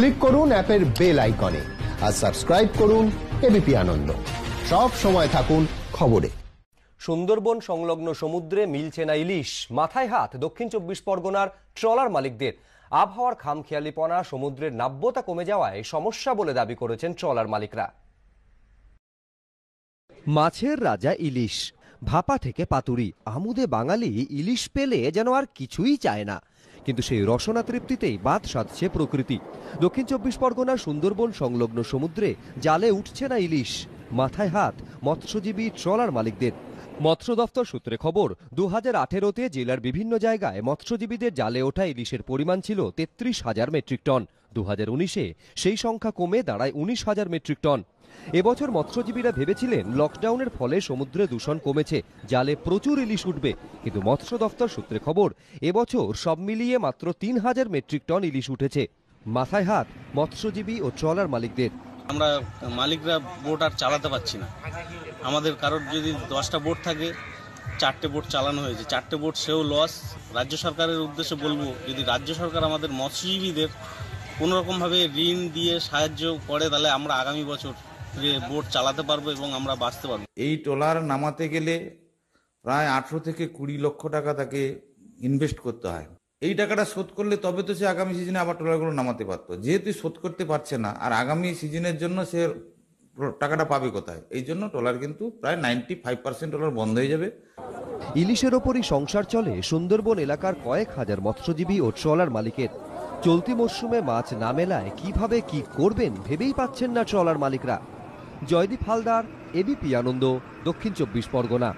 Click করুন অ্যাপের bell আইকনে আর সাবস্ক্রাইব করুন এবিপি আনন্দ। সব সময় থাকুন খবরে। সুন্দরবন সংলগ্ন সমুদ্রে মিলছে না ইলিশ, মাথায় হাত দক্ষিণ 24 পরগনার ট্রলার মালিকদের। আবহাওয়ার খামখেয়ালিপনা, সমুদ্রের নাব্যতা কমে যাওয়ায় সমস্যা বলে দাবি করেছেন ট্রলার মালিকরা। মাছের রাজা ইলিশ, ভাপা থেকে পাতুরি, আমুদে বাঙালি ইলিশ পেলে যেন আর কিছুই চায় না। কিন্তু সেই রসনা তৃপ্তিতেই বাদ সাধছে প্রকৃতি। দক্ষিণ 24 পরগনার সুন্দরবন সংলগ্ন সমুদ্রে জালে উঠছে না ইলিশ, মাথায় হাত মৎস্যজীবী ট্রলার মালিকদের। মৎস্য দফতর সূত্রে খবর, 2018-তে জেলার বিভিন্ন জায়গায় মৎস্যজীবীদের জালে ওঠা ইলিশের পরিমাণ ছিল 33,000 মেট্রিক টন। 2019-এ সেই সংখ্যা কমে দাঁড়ায় 19,000 মেট্রিক টন। এবছর মৎস্যজীবীরা ভেবেছিলেন লকডাউনের ফলে সমুদ্রে দূষণ কমেছে, জালে প্রচুর ইলিশ উঠবে। কিন্তু মৎস্য দফতর সূত্রে খবর, এবছর সব মিলিয়ে মাত্র 3,000 মেট্রিক টন ইলিশ উঠেছে। মাথায় হাত মৎস্যজীবী ও ট্রলার মালিকদের। আমরা মালিকরা বোট আর চালাতে পারছি না। আমাদের কারোর যদি 10টা বোট থাকে, 4টে বোট চালানো হয়েছে, 4টে বোট সেও লস। রাজ্য সরকারের উদ্দেশ্যে বলবো, যদি রাজ্য সরকার আমাদের মৎস্যজীবীদের কোনোরকমভাবে ঋণ দিয়ে সাহায্য করে, তাহলে আমরা আগামী বছর বোট চালাতে পারবো এবং আমরা বাঁচতে পারবো। এই ট্রলার নামাতে গেলে প্রায় 18 থেকে 20 লক্ষ টাকা তাকে ইনভেস্ট করতে হয়। এই টাকাটা শোধ করলে তবে তো সে আগামী সিজনে আবার ট্রলারগুলো নামাতে পারতো। যেহেতু শোধ করতে পারছে না, আর আগামী সিজনের জন্য সে টাকাটা পাবে কোথায়? এই জন্য ট্রলার কিন্তু প্রায় 95% ট্রলার বন্ধ হয়ে যাবে। ইলিশের ওপরই সংসার চলে সুন্দরবন এলাকার কয়েক হাজার মৎস্যজীবী ও ট্রলার মালিকের। চলতি মরশুমে মাছ না মেলায় কিভাবে কি করবেন ভেবেই পাচ্ছেন না ট্রলার মালিকরা। জয়দীপ হালদার, এবিপি আনন্দ, দক্ষিণ 24 পরগনা।